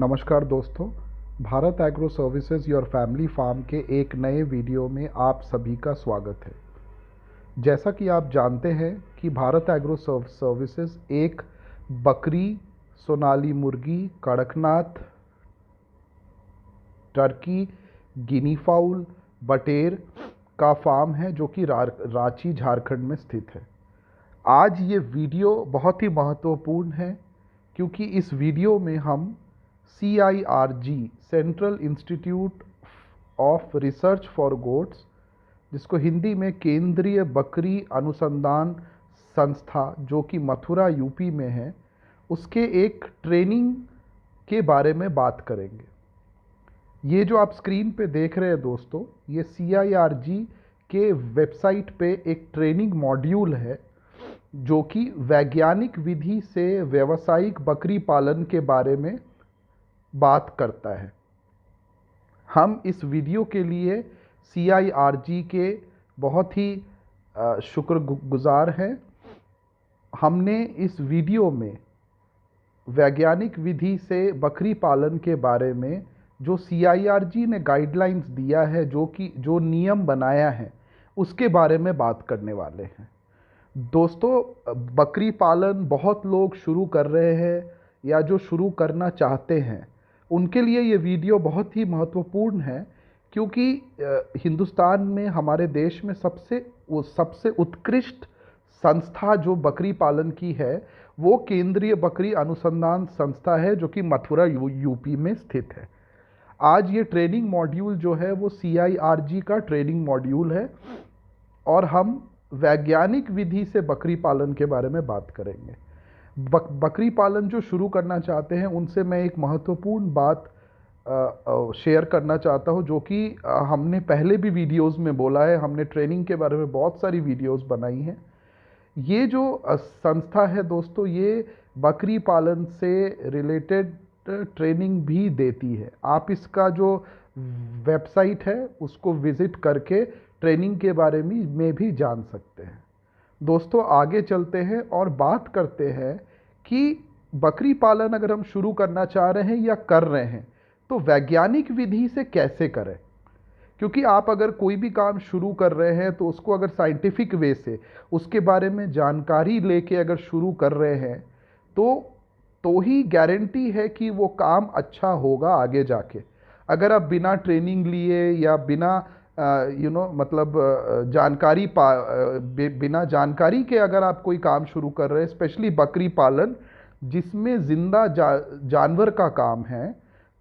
नमस्कार दोस्तों। Bharat agro services your family farm के एक नए वीडियो में आप सभी का स्वागत है। जैसा कि आप जानते हैं कि भारत एग्रो सर्विसेज एक बकरी, सोनाली मुर्गी, कड़कनाथ, टर्की, गिनी फाउल, बटेर का फार्म है जो कि रांची झारखंड में स्थित है। आज ये वीडियो बहुत ही महत्वपूर्ण है क्योंकि इस वीडियो में हम CIRG central institute of research for goats, जिसको हिंदी में केंद्रीय बकरी अनुसंधान संस्था जो कि मथुरा यूपी में है, उसके एक ट्रेनिंग के बारे में बात करेंगे। ये जो आप स्क्रीन पे देख रहे हैं दोस्तों, ये CIRG के वेबसाइट पे एक ट्रेनिंग मॉड्यूल है जो कि वैज्ञानिक विधि से व्यावसायिक बकरी पालन के बारे में बात करता है। हम इस वीडियो के लिए CIRG के बहुत ही शुक्रगुजार हैं। हमने इस वीडियो में वैज्ञानिक विधि से बकरी पालन के बारे में जो CIRG ने गाइडलाइंस दिया है, जो नियम बनाया है, उसके बारे में बात करने वाले हैं। दोस्तों, बकरी पालन बहुत लोग शुरू कर रहे हैं या जो शुरू करना चाहते हैं, उनके लिए ये वीडियो बहुत ही महत्वपूर्ण है क्योंकि हिंदुस्तान में, हमारे देश में सबसे उत्कृष्ट संस्था जो बकरी पालन की है वो केंद्रीय बकरी अनुसंधान संस्था है जो कि मथुरा यूपी में स्थित है। आज ये ट्रेनिंग मॉड्यूल जो है वो CIRG का ट्रेनिंग मॉड्यूल है और हम वैज्ञानिक विधि से बकरी पालन के बारे में बात करेंगे। बकरी पालन जो शुरू करना चाहते हैं उनसे मैं एक महत्वपूर्ण बात शेयर करना चाहता हूं, जो कि हमने पहले भी वीडियोस में बोला है। हमने ट्रेनिंग के बारे में बहुत सारी वीडियोस बनाई हैं। ये जो संस्था है दोस्तों, ये बकरी पालन से रिलेटेड ट्रेनिंग भी देती है। आप इसका जो वेबसाइट है उसको विजिट करके ट्रेनिंग के बारे में भी जान सकते हैं। दोस्तों, आगे चलते हैं और बात करते हैं कि बकरी पालन अगर हम शुरू करना चाह रहे हैं या कर रहे हैं तो वैज्ञानिक विधि से कैसे करें। क्योंकि आप अगर कोई भी काम शुरू कर रहे हैं तो उसको अगर साइंटिफिक वे से उसके बारे में जानकारी लेके अगर शुरू कर रहे हैं तो ही गारंटी है कि वो काम अच्छा होगा आगे जाके। अगर आप बिना ट्रेनिंग लिए या बिना बिना जानकारी के अगर आप कोई काम शुरू कर रहे हैं, स्पेशली बकरी पालन जिसमें जिंदा जानवर का काम है,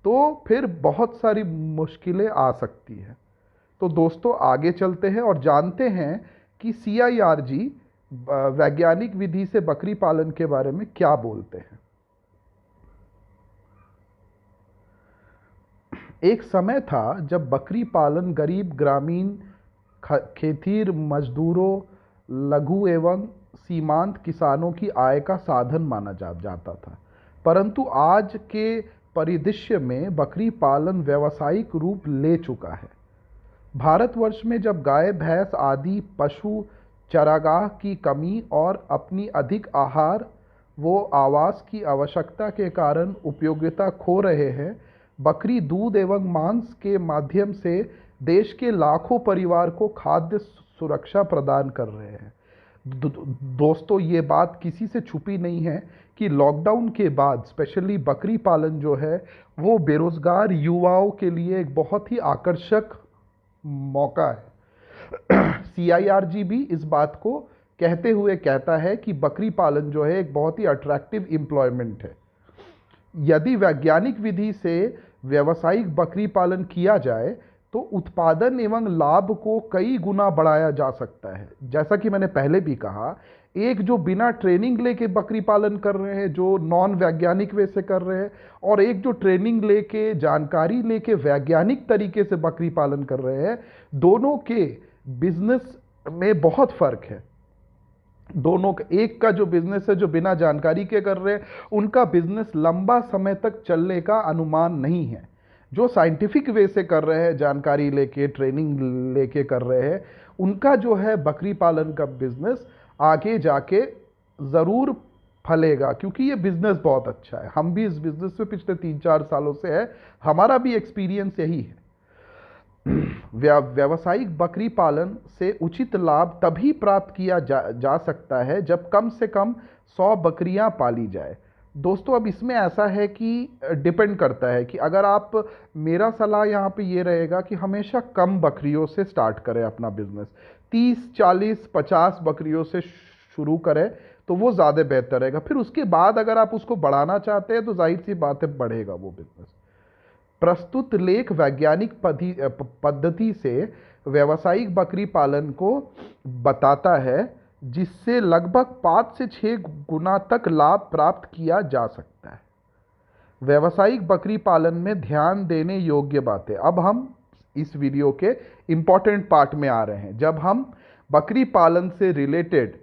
तो फिर बहुत सारी मुश्किलें आ सकती हैं। तो दोस्तों, आगे चलते हैं और जानते हैं कि CIRG वैज्ञानिक विधि से बकरी पालन के बारे में क्या बोलते हैं। एक समय था जब बकरी पालन गरीब ग्रामीण खेतीर मजदूरों, लघु एवं सीमांत किसानों की आय का साधन माना जाता था। परंतु आज के परिदृश्य में बकरी पालन व्यावसायिक रूप ले चुका है। भारतवर्ष में जब गाय, भैंस आदि पशु चारागाह की कमी और अपनी अधिक आहार व आवास की आवश्यकता के कारण उपयोगिता खो रहे हैं, बकरी दूध एवं मांस के माध्यम से देश के लाखों परिवार को खाद्य सुरक्षा प्रदान कर रहे हैं। दोस्तों, ये बात किसी से छुपी नहीं है कि लॉकडाउन के बाद स्पेशली बकरी पालन जो है वो बेरोजगार युवाओं के लिए एक बहुत ही आकर्षक मौका है। CIRG भी इस बात को कहते हुए कहता है कि बकरी पालन जो है एक बहुत ही अट्रैक्टिव एम्प्लॉयमेंट है। यदि वैज्ञानिक विधि से व्यावसायिक बकरी पालन किया जाए तो उत्पादन एवं लाभ को कई गुना बढ़ाया जा सकता है। जैसा कि मैंने पहले भी कहा, एक जो बिना ट्रेनिंग लेके बकरी पालन कर रहे हैं, जो नॉन वैज्ञानिक वे से कर रहे हैं, और एक जो ट्रेनिंग लेके, जानकारी लेके वैज्ञानिक तरीके से बकरी पालन कर रहे हैं, दोनों के बिजनेस में बहुत फर्क है। दोनों का, एक का जो बिजनेस है जो बिना जानकारी के कर रहे हैं, उनका बिजनेस लंबा समय तक चलने का अनुमान नहीं है। जो साइंटिफिक वे से कर रहे हैं, जानकारी लेके, ट्रेनिंग लेके कर रहे हैं, उनका जो है बकरी पालन का बिजनेस आगे जाके ज़रूर फलेगा, क्योंकि ये बिजनेस बहुत अच्छा है। हम भी इस बिजनेस में पिछले 3-4 सालों से है, हमारा भी एक्सपीरियंस यही है। व्यावसायिक बकरी पालन से उचित लाभ तभी प्राप्त किया जा सकता है जब कम से कम 100 बकरियां पाली जाए। दोस्तों अब इसमें ऐसा है कि डिपेंड करता है कि अगर आप, मेरा सलाह यहाँ पे ये रहेगा कि हमेशा कम बकरियों से स्टार्ट करें अपना बिजनेस। 30, 40, 50 बकरियों से शुरू करें तो वो ज़्यादा बेहतर रहेगा। फिर उसके बाद अगर आप उसको बढ़ाना चाहते हैं तो जाहिर सी बात है बढ़ेगा वो बिजनेस। प्रस्तुत लेख वैज्ञानिक पद्धति से व्यावसायिक बकरी पालन को बताता है, जिससे लगभग 5 से 6 गुना तक लाभ प्राप्त किया जा सकता है। व्यावसायिक बकरी पालन में ध्यान देने योग्य बातें। अब हम इस वीडियो के इंपॉर्टेंट पार्ट में आ रहे हैं। जब हम बकरी पालन से रिलेटेड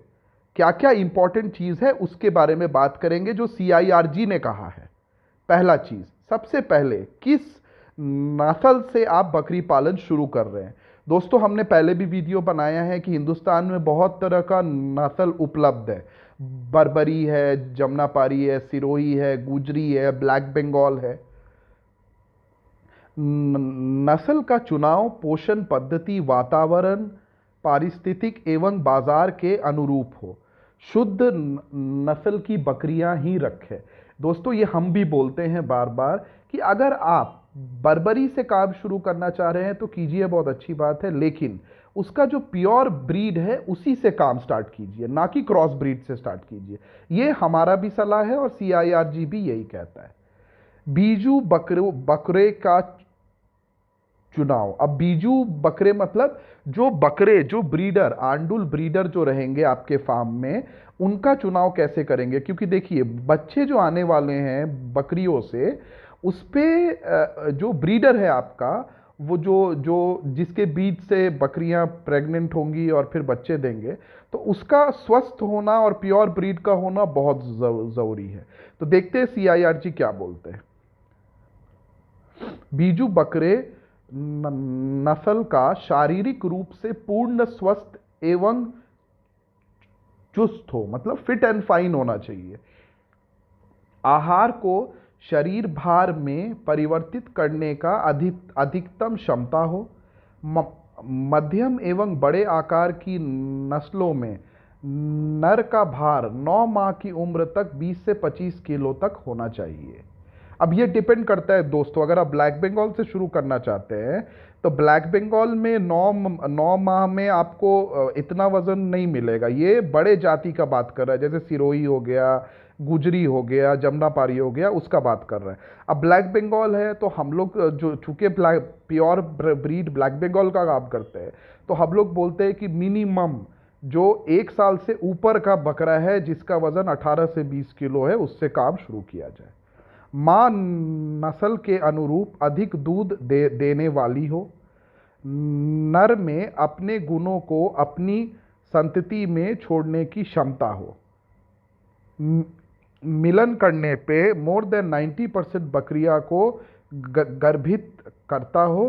क्या क्या इंपॉर्टेंट चीज़ है उसके बारे में बात करेंगे जो CIRG ने कहा है। पहला चीज़, सबसे पहले किस नस्ल से आप बकरी पालन शुरू कर रहे हैं। दोस्तों हमने पहले भी वीडियो बनाया है कि हिंदुस्तान में बहुत तरह का नस्ल उपलब्ध है। बर्बरी है, जमुनापारी है, सिरोही है, गुजरी है, ब्लैक बंगाल है। नस्ल का चुनाव पोषण पद्धति, वातावरण, पारिस्थितिक एवं बाजार के अनुरूप हो। शुद्ध नस्ल की बकरियां ही रखें। दोस्तों ये हम भी बोलते हैं बार बार कि अगर आप बर्बरी से काम शुरू करना चाह रहे हैं तो कीजिए, बहुत अच्छी बात है, लेकिन उसका जो प्योर ब्रीड है उसी से काम स्टार्ट कीजिए, ना कि क्रॉस ब्रीड से स्टार्ट कीजिए। ये हमारा भी सलाह है और CIRG भी यही कहता है। बीजू बकरे का चुनाव। अब बीजू बकरे मतलब जो बकरे, जो ब्रीडर, आंडुल ब्रीडर जो रहेंगे आपके फार्म में, उनका चुनाव कैसे करेंगे, क्योंकि देखिए बच्चे जो आने वाले हैं बकरियों से, उस पे जो ब्रीडर है आपका, वो जो जो जिसके बीच से बकरियां प्रेग्नेंट होंगी और फिर बच्चे देंगे, तो उसका स्वस्थ होना और प्योर ब्रीड का होना बहुत ज़रूरी है। तो देखते हैं CIRG क्या बोलते हैं। बीजू बकरे नस्ल का शारीरिक रूप से पूर्ण स्वस्थ एवं चुस्त हो, मतलब फिट एंड फाइन होना चाहिए। आहार को शरीर भार में परिवर्तित करने का अधिकतम क्षमता हो। मध्यम एवं बड़े आकार की नस्लों में नर का भार 9 माह की उम्र तक 20 से 25 किलो तक होना चाहिए। अब ये डिपेंड करता है दोस्तों, अगर आप ब्लैक बंगाल से शुरू करना चाहते हैं तो ब्लैक बंगाल में 9 माह में आपको इतना वजन नहीं मिलेगा। ये बड़े जाति का बात कर रहा है, जैसे सिरोही हो गया, गुजरी हो गया, जमुनापारी हो गया, उसका बात कर रहा है। अब ब्लैक बंगाल है तो हम लोग जो चूंकि प्योर ब्रीड ब्लैक बंगाल का काम करते हैं, तो हम लोग बोलते हैं कि मिनिमम जो 1 साल से ऊपर का बकरा है जिसका वजन 18 से 20 किलो है, उससे काम शुरू किया जाए। मां नस्ल के अनुरूप अधिक दूध देने वाली हो। नर में अपने गुणों को अपनी संतति में छोड़ने की क्षमता हो। मिलन करने पे मोर देन 90% बकरियां को गर्भित करता हो।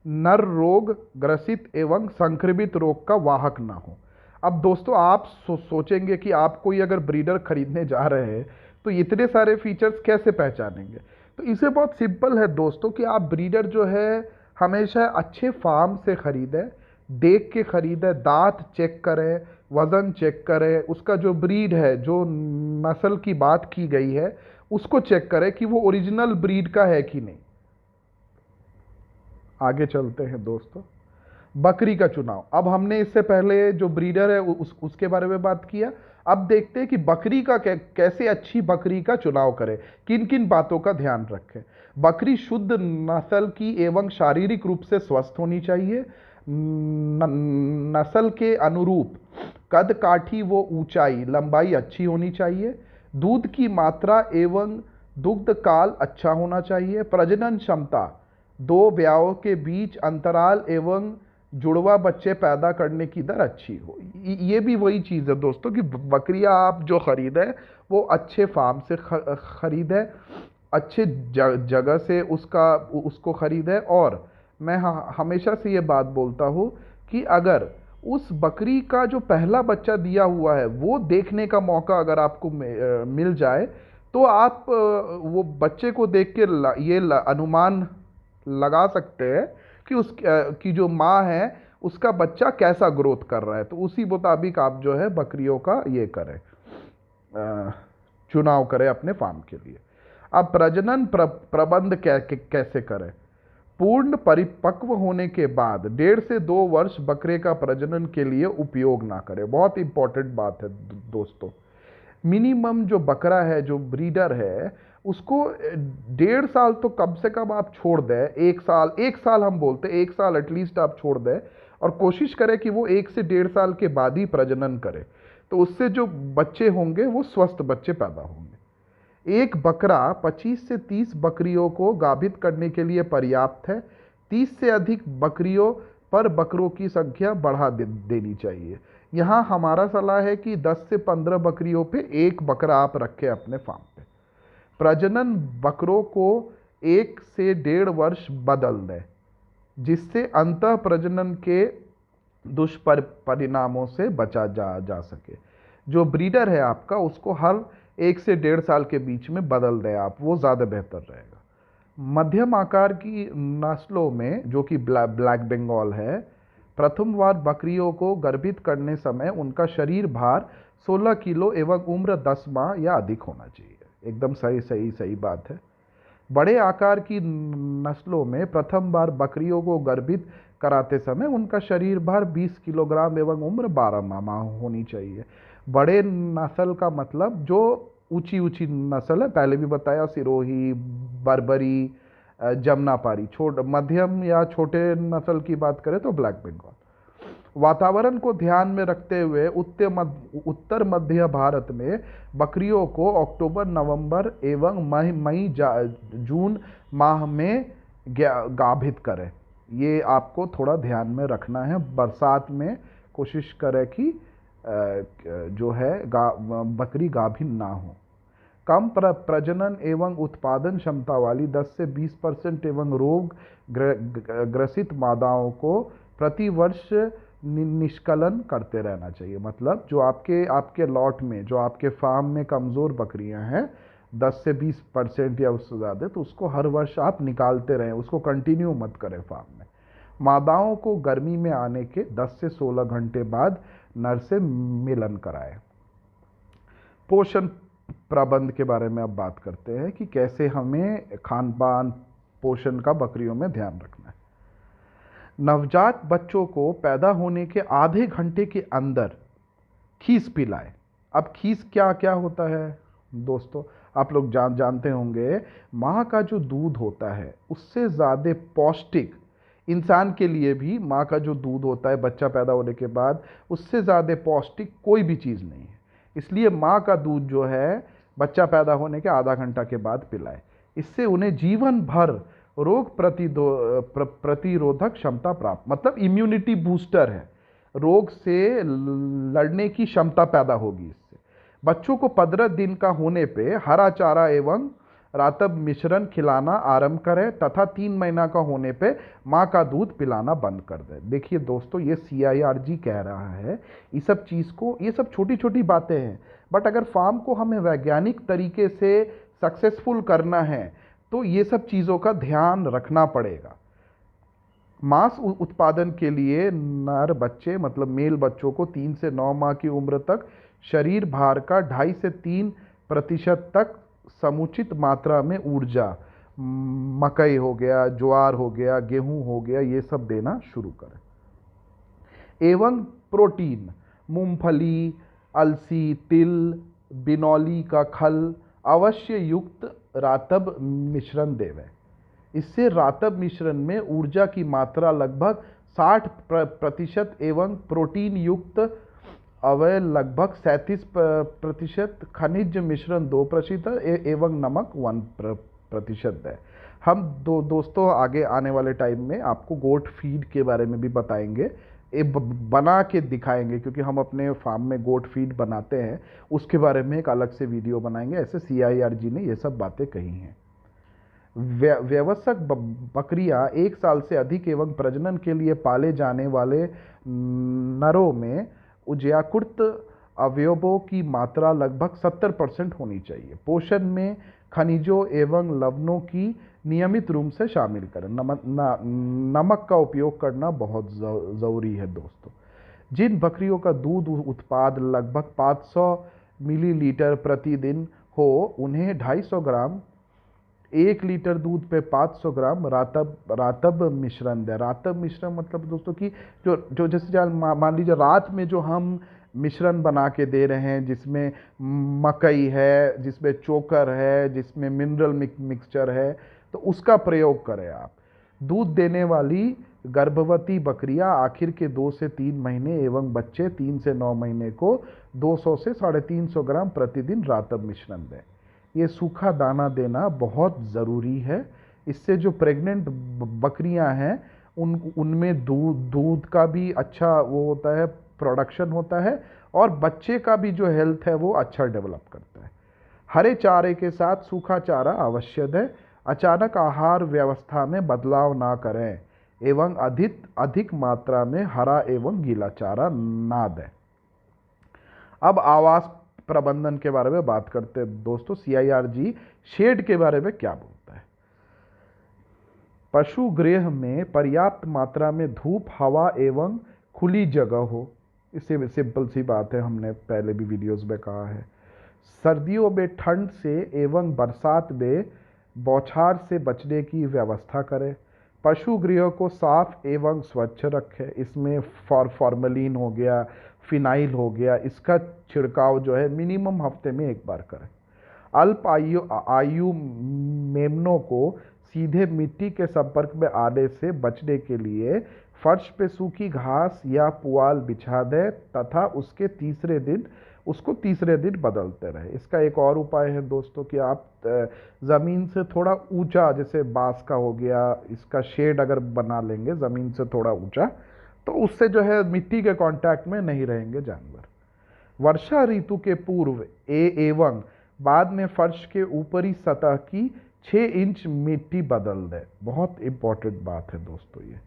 नर रोग ग्रसित एवं संक्रमित रोग का वाहक ना हो। अब दोस्तों आप सोचेंगे कि आप कोई अगर ब्रीडर खरीदने जा रहे हैं तो इतने सारे फीचर्स कैसे पहचानेंगे। तो इसे बहुत सिंपल है दोस्तों कि आप ब्रीडर जो है हमेशा अच्छे फार्म से खरीदें, देख के खरीदें, दांत चेक करें, वज़न चेक करें, उसका जो ब्रीड है, जो नस्ल की बात की गई है उसको चेक करें कि वो ओरिजिनल ब्रीड का है कि नहीं। आगे चलते हैं दोस्तों, बकरी का चुनाव। अब हमने इससे पहले जो ब्रीडर है उसके बारे में बात किया। अब देखते हैं कि बकरी का कैसे अच्छी बकरी का चुनाव करें, किन किन बातों का ध्यान रखें। बकरी शुद्ध नस्ल की एवं शारीरिक रूप से स्वस्थ होनी चाहिए। नस्ल के अनुरूप कद काठी व ऊंचाई लंबाई अच्छी होनी चाहिए। दूध की मात्रा एवं दुग्ध काल अच्छा होना चाहिए। प्रजनन क्षमता, 2 ब्याहों के बीच अंतराल एवं जुड़वा बच्चे पैदा करने की दर अच्छी हो। ये भी वही चीज़ है दोस्तों कि बकरियां आप जो खरीदें वो अच्छे फार्म से खरीदें, अच्छे जगह से उसको खरीदें। और मैं हमेशा से ये बात बोलता हूँ कि अगर उस बकरी का जो पहला बच्चा दिया हुआ है वो देखने का मौका अगर आपको मिल जाए, तो आप वो बच्चे को देख के अनुमान लगा सकते हैं कि की जो माँ है उसका बच्चा कैसा ग्रोथ कर रहा है। तो उसी मुताबिक आप जो है बकरियों का ये करें, चुनाव करें अपने फार्म के लिए। अब प्रजनन प्रबंध कैसे करें। पूर्ण परिपक्व होने के बाद 1.5 से 2 वर्ष बकरे का प्रजनन के लिए उपयोग ना करें। बहुत इंपॉर्टेंट बात है दोस्तों। मिनिमम जो बकरा है, जो ब्रीडर है, उसको 1.5 साल तो कम से कम आप छोड़ दें। 1 साल हम बोलते हैं, 1 साल एटलीस्ट आप छोड़ दें और कोशिश करें कि वो 1 से 1.5 साल के बाद ही प्रजनन करे। तो उससे जो बच्चे होंगे वो स्वस्थ बच्चे पैदा होंगे। एक बकरा 25 से 30 बकरियों को गाभित करने के लिए पर्याप्त है। 30 से अधिक बकरियों पर बकरों की संख्या बढ़ा देनी चाहिए। यहाँ हमारा सलाह है कि 10 से 15 बकरियों पे एक बकरा आप रखें अपने फार्म पे। प्रजनन बकरों को 1 से 1.5 वर्ष बदल दें, जिससे अंतः प्रजनन के दुष्परिणामों से बचा जा सके। जो ब्रीडर है आपका, उसको हर 1 से 1.5 साल के बीच में बदल दें आप, वो ज़्यादा बेहतर रहेगा। मध्यम आकार की नस्लों में, जो कि ब्लैक बंगाल है, प्रथम बार बकरियों को गर्भित करने समय उनका शरीर भार 16 किलो एवं उम्र 10 माह या अधिक होना चाहिए। एकदम सही बात है। बड़े आकार की नस्लों में प्रथम बार बकरियों को गर्भित कराते समय उनका शरीर भार 20 किलोग्राम एवं उम्र 12 माह होनी चाहिए। बड़े नस्ल का मतलब जो ऊंची नस्ल है, पहले भी बताया, सिरोही, बर्बरी, जमनापारी। मध्यम या छोटे नस्ल की बात करें तो ब्लैक बंगाल। वातावरण को ध्यान में रखते हुए उत्तर मध्य भारत में बकरियों को अक्टूबर, नवंबर एवं मई जून माह में गाभित करें। ये आपको थोड़ा ध्यान में रखना है। बरसात में कोशिश करें कि जो है बकरी गाभिन ना हो। कम प्रजनन एवं उत्पादन क्षमता वाली 10 से 20% एवं रोग ग्रसित मादाओं को प्रति वर्ष निष्कलन करते रहना चाहिए। मतलब जो आपके लॉट में, जो आपके फार्म में कमज़ोर बकरियां हैं 10 से 20% या उससे ज़्यादा, तो उसको हर वर्ष आप निकालते रहें, उसको कंटिन्यू मत करें फार्म में। मादाओं को गर्मी में आने के 10 से 16 घंटे बाद नर से मिलन कराएं। पोषण प्रबंध के बारे में अब बात करते हैं कि कैसे हमें खान पान, पोषण का बकरियों में ध्यान रखना है। नवजात बच्चों को पैदा होने के आधे घंटे के अंदर खीस पिलाएं। अब खीस क्या क्या होता है दोस्तों, आप लोग जानते होंगे। माँ का जो दूध होता है उससे ज़्यादा पौष्टिक, इंसान के लिए भी माँ का जो दूध होता है बच्चा पैदा होने के बाद, उससे ज़्यादा पौष्टिक कोई भी चीज़ नहीं है। इसलिए माँ का दूध जो है बच्चा पैदा होने के आधा घंटा के बाद पिलाएं। इससे उन्हें जीवन भर रोग प्रतिरोधक क्षमता प्राप्त, मतलब इम्यूनिटी बूस्टर है, रोग से लड़ने की क्षमता पैदा होगी इससे। बच्चों को 15 दिन का होने पे हरा चारा एवं रातब मिश्रण खिलाना आरंभ करें तथा 3 महीना का होने पे माँ का दूध पिलाना बंद कर दें। देखिए दोस्तों, ये CIRG कह रहा है। ये सब चीज़ को, ये सब छोटी छोटी बातें हैं, बट अगर फार्म को हमें वैज्ञानिक तरीके से सक्सेसफुल करना है तो ये सब चीज़ों का ध्यान रखना पड़ेगा। मांस उत्पादन के लिए नर बच्चे, मतलब मेल बच्चों को 3 से 9 माह की उम्र तक शरीर भार का 2.5 से 3% तक समुचित मात्रा में ऊर्जा, मकई हो गया, ज्वार हो गया, गेहूं हो गया, ये सब देना शुरू करें। एवं प्रोटीन, मूंगफली, अलसी, तिल, बिनौली का खल अवश्य युक्त रातब मिश्रण देवें। इससे रातब मिश्रण में ऊर्जा की मात्रा लगभग 60% एवं प्रोटीन युक्त अवय लगभग 37%, खनिज मिश्रण 2% एवं नमक 1% है। हम दोस्तों आगे आने वाले टाइम में आपको गोट फीड के बारे में भी बताएंगे, बना के दिखाएंगे, क्योंकि हम अपने फार्म में गोट फीड बनाते हैं, उसके बारे में एक अलग से वीडियो बनाएंगे। ऐसे CIRG ने ये सब बातें कही हैं। व्यवसायिक बकरियां 1 साल से अधिक एवं प्रजनन के लिए पाले जाने वाले नरों में उजियाकृत अवयवों की मात्रा लगभग 70% होनी चाहिए। पोषण में खनिजों एवं लवणों की नियमित रूप से शामिल करें। नमक का उपयोग करना बहुत ज़रूरी है दोस्तों। जिन बकरियों का दूध उत्पाद लगभग 500 मिलीलीटर प्रतिदिन हो, उन्हें 250 ग्राम 1 लीटर दूध पे 500 ग्राम रातब मिश्रण दें। रातब मिश्रण मतलब दोस्तों कि जो जैसे मान लीजिए रात में जो हम मिश्रण बना के दे रहे हैं, जिसमें मकई है, जिसमें चोकर है, जिसमें मिनरल मिक्सचर है, तो उसका प्रयोग करें आप। दूध देने वाली गर्भवती बकरियां आखिर के 2 से 3 महीने एवं बच्चे 3 से 9 महीने को 200 से 350 ग्राम प्रतिदिन रातब मिश्रण दें। ये सूखा दाना देना बहुत ज़रूरी है। इससे जो प्रेग्नेंट बकरियां हैं उनमें दूध का भी अच्छा वो होता है, प्रोडक्शन होता है, और बच्चे का भी जो हेल्थ है वो अच्छा डेवलप करता है। हरे चारे के साथ सूखा चारा आवश्यक है। अचानक आहार व्यवस्था में बदलाव ना करें एवं अधिक मात्रा में हरा एवं गीला चारा ना दें। अब आवास प्रबंधन के बारे में बात करते हैं दोस्तों। CIRG शेड के बारे में क्या बोलता है? पशु गृह में पर्याप्त मात्रा में धूप, हवा एवं खुली जगह हो। इससे सिंपल सी बात है, हमने पहले भी वीडियोस में कहा है। सर्दियों में ठंड से एवं बरसात में बौछार से बचने की व्यवस्था करें। पशु गृह को साफ एवं स्वच्छ रखें। इसमें फॉर्मेलिन हो गया, फिनाइल हो गया, इसका छिड़काव जो है मिनिमम हफ्ते में 1 बार करें। अल्प आयु मेमनों को सीधे मिट्टी के संपर्क में आने से बचने के लिए फर्श पे सूखी घास या पुआल बिछा दें तथा उसको तीसरे दिन बदलते रहें। इसका एक और उपाय है दोस्तों कि आप ज़मीन से थोड़ा ऊंचा, जैसे बांस का हो गया, इसका शेड अगर बना लेंगे ज़मीन से थोड़ा ऊंचा, तो उससे जो है मिट्टी के कांटेक्ट में नहीं रहेंगे जानवर। वर्षा ऋतु के पूर्व एवं बाद में फर्श के ऊपरी सतह की 6 इंच मिट्टी बदल दें। बहुत इंपॉर्टेंट बात है दोस्तों ये।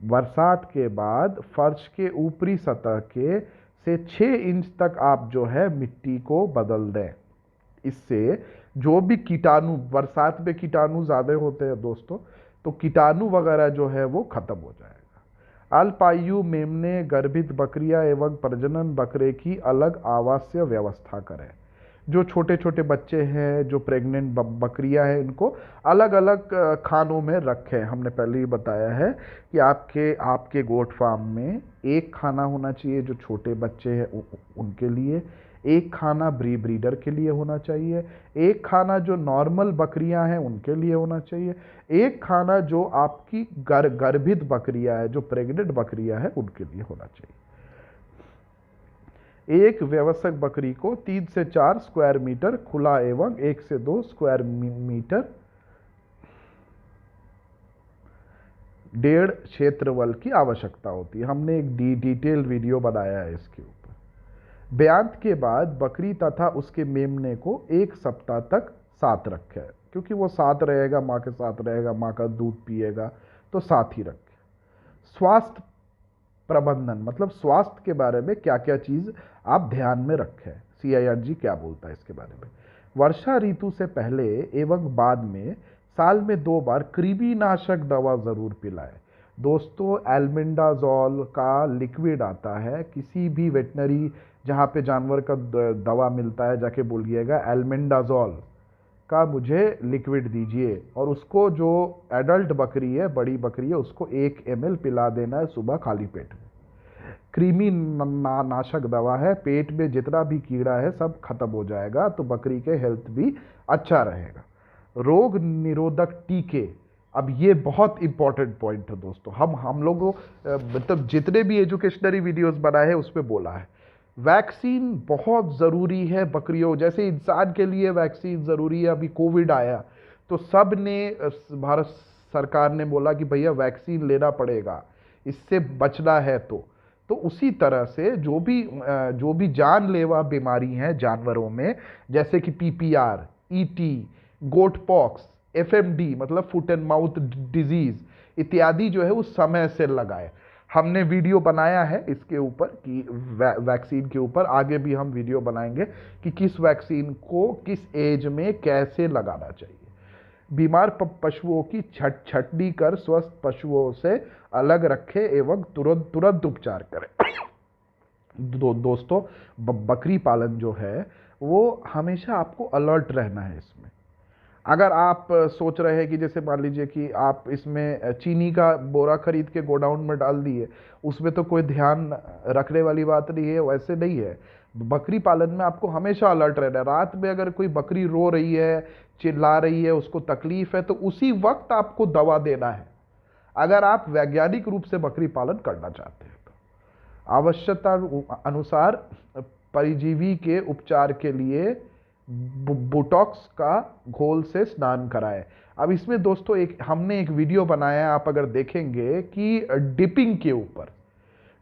बरसात के बाद फर्श के ऊपरी सतह के से 6 इंच तक आप जो है मिट्टी को बदल दें। इससे जो भी कीटाणु, बरसात में कीटाणु ज़्यादा होते हैं दोस्तों, तो कीटाणु वगैरह जो है वो खत्म हो जाएगा। अल्पायु मेमने, गर्भित बकरियां एवं प्रजनन बकरे की अलग आवासीय व्यवस्था करें। जो छोटे छोटे बच्चे हैं, जो प्रेग्नेंट बकरियां हैं, इनको अलग अलग खानों में रखें। हमने पहले ही बताया है कि आपके गोट फार्म में एक खाना होना चाहिए जो छोटे बच्चे हैं उनके लिए, एक खाना ब्रीडर के लिए होना चाहिए, एक खाना जो नॉर्मल बकरियां हैं उनके लिए होना चाहिए, एक खाना जो आपकी गर्भित बकरियां है, जो प्रेग्नेंट बकरियां हैं उनके लिए होना चाहिए। एक व्यवसायिक बकरी को 3 से 4 स्क्वायर मीटर खुला एवं 1 से 2 स्क्वायर मीटर डेढ़ क्षेत्रफल की आवश्यकता होती है। हमने एक डिटेल वीडियो बनाया है इसके ऊपर। ब्यांत के बाद बकरी तथा उसके मेमने को 1 सप्ताह तक साथ रखें, क्योंकि वो साथ रहेगा, माँ के साथ रहेगा, माँ का दूध पिएगा, तो साथ ही रखें। स्वास्थ्य प्रबंधन मतलब स्वास्थ्य के बारे में क्या क्या चीज़ आप ध्यान में रखें। CIRG क्या बोलता है इसके बारे में? वर्षा ऋतु से पहले एवं बाद में साल में 2 बार कृमिनाशक दवा ज़रूर पिलाएं। दोस्तों, एल्बेंडाजोल का लिक्विड आता है, किसी भी वेटनरी जहाँ पे जानवर का दवा मिलता है जाके बोलिएगा एल्बेंडाजोल का मुझे लिक्विड दीजिए, और उसको जो एडल्ट बकरी है, बड़ी बकरी है, उसको 1 ml पिला देना है सुबह खाली पेट में। कृमि नाशक दवा है, पेट में जितना भी कीड़ा है सब खत्म हो जाएगा, तो बकरी के हेल्थ भी अच्छा रहेगा। रोग निरोधक टीके, अब ये बहुत इंपॉर्टेंट पॉइंट है दोस्तों। हम लोगों मतलब जितने भी एजुकेशनरी वीडियोस बनाए हैं उसमें बोला है वैक्सीन बहुत ज़रूरी है बकरियों, जैसे इंसान के लिए वैक्सीन ज़रूरी है। अभी कोविड आया तो सब ने, भारत सरकार ने बोला कि भैया वैक्सीन लेना पड़ेगा, इससे बचना है। तो उसी तरह से जो भी जानलेवा बीमारी हैं जानवरों में, जैसे कि PPR, ET, goat pox, FMD मतलब फुट एंड माउथ डिजीज इत्यादि जो है उस समय से लगाए। हमने वीडियो बनाया है इसके ऊपर कि वैक्सीन के ऊपर, आगे भी हम वीडियो बनाएंगे कि किस वैक्सीन को किस एज में कैसे लगाना चाहिए। बीमार पशुओं की छटनी कर स्वस्थ पशुओं से अलग रखें एवं तुरंत तुरंत उपचार करें। दोस्तों, बकरी पालन जो है वो हमेशा आपको अलर्ट रहना है इसमें। अगर आप सोच रहे हैं कि जैसे मान लीजिए कि आप इसमें चीनी का बोरा खरीद के गोडाउन में डाल दिए, उसमें तो कोई ध्यान रखने वाली बात नहीं है, वैसे नहीं है। बकरी पालन में आपको हमेशा अलर्ट रहना है। रात में अगर कोई बकरी रो रही है, चिल्ला रही है, उसको तकलीफ है, तो उसी वक्त आपको दवा देना है, अगर आप वैज्ञानिक रूप से बकरी पालन करना चाहते हैं तो। आवश्यकता अनुसार परिजीवी के उपचार के लिए बोटॉक्स का घोल से स्नान कराएं। अब इसमें दोस्तों हमने एक वीडियो बनाया है, आप अगर देखेंगे कि डिपिंग के ऊपर।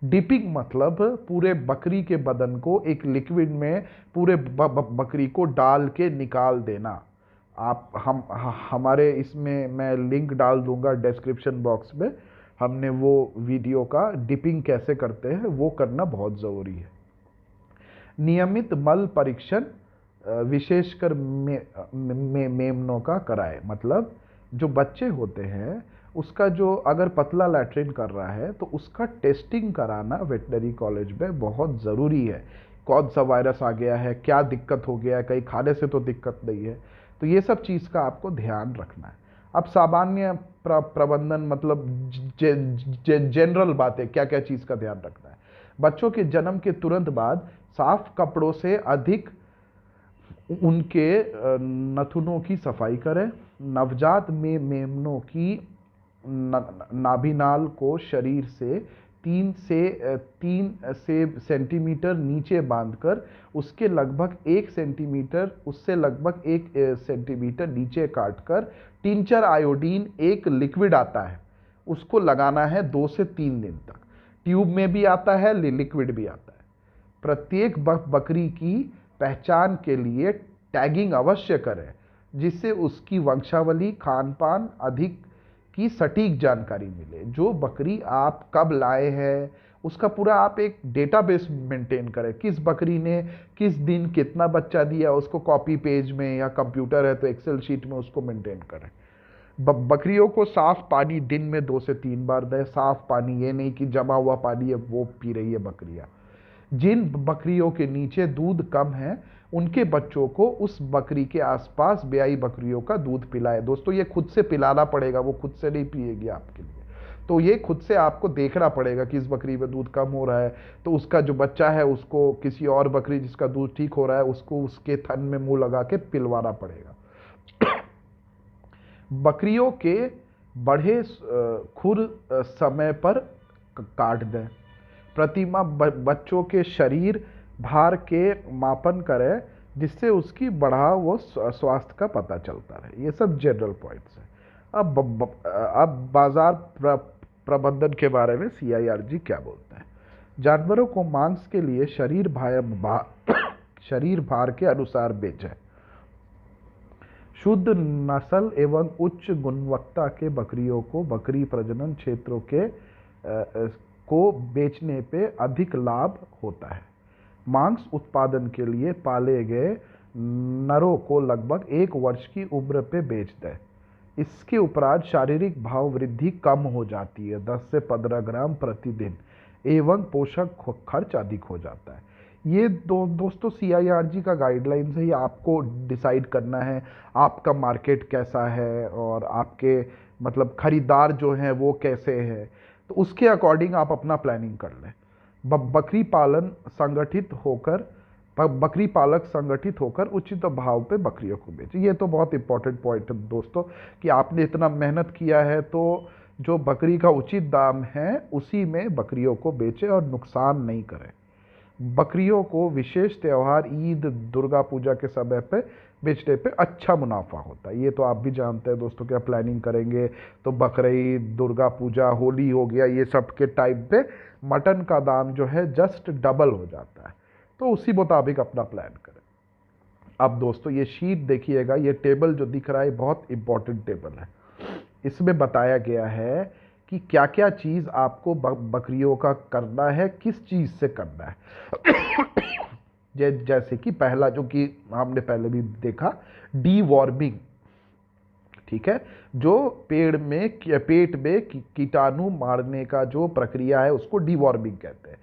डिपिंग मतलब पूरे बकरी के बदन को एक लिक्विड में पूरे बकरी को डाल के निकाल देना। आप हमारे इसमें मैं लिंक डाल दूंगा डिस्क्रिप्शन बॉक्स में। हमने वो वीडियो का डिपिंग कैसे करते हैं वो करना बहुत ज़रूरी है। नियमित मल परीक्षण विशेषकर मेमनों का कराए। मतलब जो बच्चे होते हैं उसका जो अगर पतला लैट्रिन कर रहा है तो उसका टेस्टिंग कराना वेटनरी कॉलेज में बहुत ज़रूरी है। कौन सा वायरस आ गया है, क्या दिक्कत हो गया है, कहीं खाने से तो दिक्कत नहीं है, तो ये सब चीज़ का आपको ध्यान रखना है। अब सामान्य प्रबंधन मतलब जनरल बातें, क्या क्या चीज़ का ध्यान रखना है। बच्चों के जन्म के तुरंत बाद साफ कपड़ों से अधिक उनके नथुनों की सफाई करें। नवजात में मेमनों की नाभिनाल को शरीर से 3 से सेंटीमीटर नीचे बांधकर उसके लगभग 1 सेंटीमीटर, उससे लगभग 1 सेंटीमीटर नीचे काटकर टिंचर आयोडीन एक लिक्विड आता है, उसको लगाना है 2 से 3 दिन तक। ट्यूब में भी आता है, लिक्विड भी आता है। प्रत्येक बकरी की पहचान के लिए टैगिंग अवश्य करें, जिससे उसकी वंशावली, खान पान अधिक की सटीक जानकारी मिले। जो बकरी आप कब लाए हैं उसका पूरा आप एक डेटाबेस मेंटेन करें। किस बकरी ने किस दिन कितना बच्चा दिया, उसको कॉपी पेज में, या कंप्यूटर है तो एक्सेल शीट में उसको मेंटेन करें। बकरियों को साफ पानी दिन में 2 से 3 बार दें। साफ पानी, ये नहीं कि जमा हुआ पानी है वो पी रही है बकरियां। जिन बकरियों के नीचे दूध कम है उनके बच्चों को उस बकरी के आसपास ब्याई बकरियों का दूध पिलाए। दोस्तों ये खुद से पिलाना पड़ेगा, वो खुद से नहीं पिएगी आपके लिए, तो ये खुद से आपको देखना पड़ेगा कि इस बकरी में दूध कम हो रहा है तो उसका जो बच्चा है उसको किसी और बकरी जिसका दूध ठीक हो रहा है उसको उसके थन में मुंह लगा के पिलवाना पड़ेगा। बकरियों के बढ़े खुर समय पर काट दें। प्रतिमा बच्चों के शरीर भार के मापन करें, जिससे उसकी बढ़ा वो स्वास्थ्य का पता चलता रहे। ये सब जनरल पॉइंट्स हैं। अब बाजार प्रबंधन के बारे में CIRG क्या बोलता है। जानवरों को मांस के लिए शरीर भार के अनुसार बेचें। शुद्ध नस्ल एवं उच्च गुणवत्ता के बकरियों को बकरी प्रजनन क्षेत्रों के को बेचने पे अधिक लाभ होता है। मांस उत्पादन के लिए पाले गए नरों को लगभग 1 वर्ष की उम्र पे बेच दें। इसके उपरांत शारीरिक भाव वृद्धि कम हो जाती है, 10 से 15 ग्राम प्रतिदिन, एवं पोषक खर्च अधिक हो जाता है। ये दोस्तों CIRG का गाइडलाइंस है, ये आपको डिसाइड करना है आपका मार्केट कैसा है और आपके मतलब खरीदार जो हैं वो कैसे हैं, तो उसके अकॉर्डिंग आप अपना प्लानिंग कर लें। बकरी पालक संगठित होकर उचित भाव पे बकरियों को बेचें। ये तो बहुत इंपॉर्टेंट पॉइंट है दोस्तों कि आपने इतना मेहनत किया है तो जो बकरी का उचित दाम है उसी में बकरियों को बेचें और नुकसान नहीं करें। बकरियों को विशेष त्यौहार, ईद, दुर्गा पूजा के समय पे बेचने पे अच्छा मुनाफा होता है। ये तो आप भी जानते हैं दोस्तों, क्या प्लानिंग करेंगे तो बकरीद, दुर्गा पूजा, होली हो गया, ये सब के टाइम पे मटन का दाम जो है जस्ट डबल हो जाता है, तो उसी मुताबिक अपना प्लान करें। अब दोस्तों ये शीट देखिएगा, ये टेबल जो दिख रहा है बहुत इंपॉर्टेंट टेबल है। इसमें बताया गया है कि क्या क्या चीज़ आपको बकरियों का करना है, किस चीज़ से करना है। जैसे कि पहला जो कि हमने पहले भी देखा, डीवॉर्मिंग, ठीक है, जो पेट में कीटाणु मारने का जो प्रक्रिया है उसको डीवॉर्मिंग कहते हैं।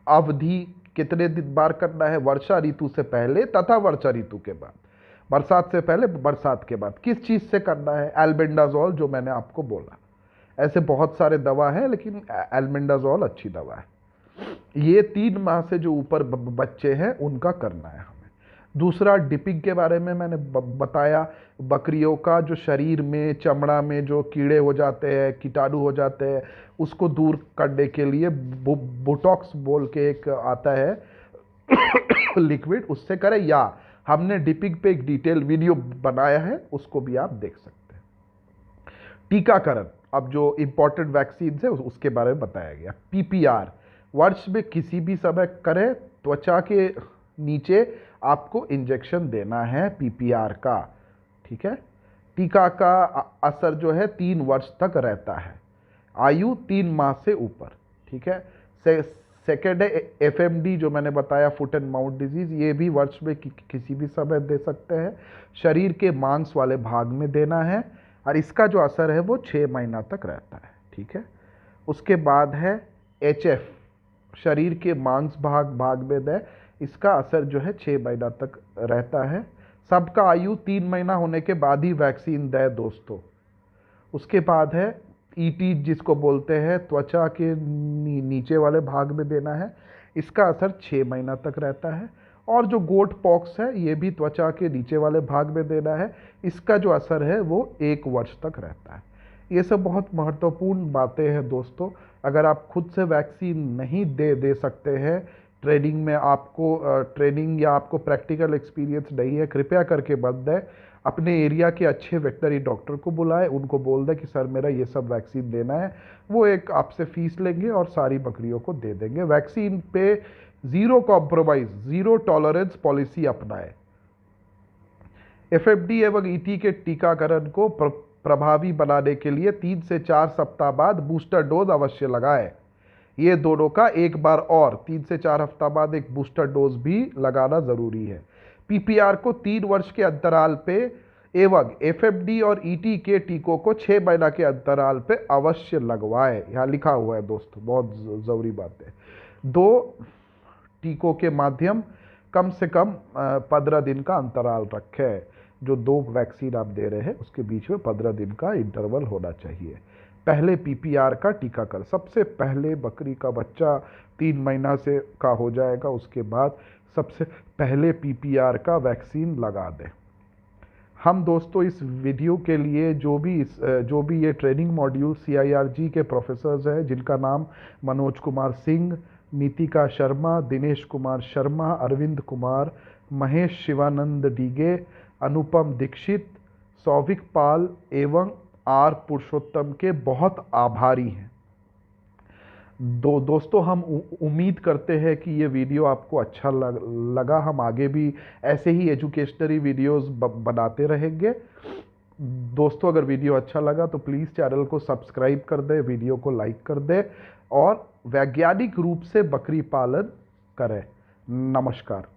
अवधि कितने दिन बार करना है, वर्षा ऋतु से पहले तथा वर्षा ऋतु के बाद, बरसात से पहले बरसात के बाद। किस चीज़ से करना है, एल्बेंडाजोल, जो मैंने आपको बोला। ऐसे बहुत सारे दवा है लेकिन एल्बेंडाजोल अच्छी दवा है। ये 3 माह से जो ऊपर बच्चे हैं उनका करना है हमें। दूसरा डिपिंग के बारे में मैंने बताया, बकरियों का जो शरीर में चमड़ा में जो कीड़े हो जाते हैं, कीटाणु हो जाते हैं, उसको दूर करने के लिए बोटॉक्स बोल के एक आता है लिक्विड, उससे करें, या हमने डिपिंग पे एक डिटेल वीडियो बनाया है, उसको भी आप देख सकते हैं। टीकाकरण, अब जो इंपॉर्टेंट वैक्सीन है उसके बारे में बताया गया। पीपीआर वर्ष में किसी भी समय करें, त्वचा के नीचे आपको इंजेक्शन देना है पीपीआर का, ठीक है। टीका का असर जो है 3 वर्ष तक रहता है, आयु 3 माह से ऊपर, ठीक है। सेकेंड है एफएमडी, जो मैंने बताया, फुट एंड माउथ डिजीज, ये भी वर्ष में किसी भी समय दे सकते हैं। शरीर के मांस वाले भाग में देना है और इसका जो असर है वो 6 महीना तक रहता है, ठीक है। उसके बाद है एचएफ, शरीर के मांस भाग में दे, इसका असर जो है 6 महीना तक रहता है। सबका आयु 3 महीना होने के बाद ही वैक्सीन दे दोस्तों। उसके बाद है ईटी, जिसको बोलते हैं त्वचा के नीचे वाले भाग में देना है, इसका असर 6 महीना तक रहता है। और जो गोट पॉक्स है ये भी त्वचा के नीचे वाले भाग में देना है, इसका जो असर है वो 1 वर्ष तक रहता है। ये सब बहुत महत्वपूर्ण बातें हैं दोस्तों। अगर आप खुद से वैक्सीन नहीं दे सकते हैं, ट्रेनिंग में आपको ट्रेनिंग या आपको प्रैक्टिकल एक्सपीरियंस नहीं है, कृपया करके मत दें। अपने एरिया के अच्छे वेटनरी डॉक्टर को बुलाएं, उनको बोल दें कि सर मेरा ये सब वैक्सीन देना है। वो एक आपसे फीस लेंगे और सारी बकरियों को दे देंगे। वैक्सीन पे zero compromise, zero tolerance policy अपनाएं। एफएफडी एवं ईटी के टीकाकरण को प्रभावी बनाने के लिए 3 से 4 सप्ताह बाद बूस्टर डोज अवश्य लगाएं। ये दोनों का एक बार और 3 से 4 हफ्ता बाद एक बूस्टर डोज भी लगाना ज़रूरी है। पीपीआर को 3 वर्ष के अंतराल पे एवं एफएफडी और ईटी के टीकों को 6 महीना के अंतराल पे अवश्य लगवाएं। यहाँ लिखा हुआ है दोस्तों, बहुत ज़रूरी बात है। 2 टीकों के माध्यम कम से कम 15 दिन का अंतराल रखें। जो 2 वैक्सीन आप दे रहे हैं उसके बीच में 15 दिन का इंटरवल होना चाहिए। पहले पीपीआर का टीकाकरण, सबसे पहले बकरी का बच्चा 3 महीना से का हो जाएगा, उसके बाद सबसे पहले पीपीआर का वैक्सीन लगा दें। हम दोस्तों इस वीडियो के लिए जो भी ये ट्रेनिंग मॉड्यूल CIRG के प्रोफेसर्स हैं, जिनका नाम मनोज कुमार सिंह, नीतिका शर्मा, दिनेश कुमार शर्मा, अरविंद कुमार, महेश शिवानंद डीगे, अनुपम दीक्षित, सौविक पाल एवं आर पुरुषोत्तम के बहुत आभारी हैं। दोस्तों हम उम्मीद करते हैं कि ये वीडियो आपको अच्छा लगा। हम आगे भी ऐसे ही एजुकेशनरी वीडियोस बनाते रहेंगे। दोस्तों अगर वीडियो अच्छा लगा तो प्लीज़ चैनल को सब्सक्राइब कर दें, वीडियो को लाइक कर दें और वैज्ञानिक रूप से बकरी पालन करें। नमस्कार।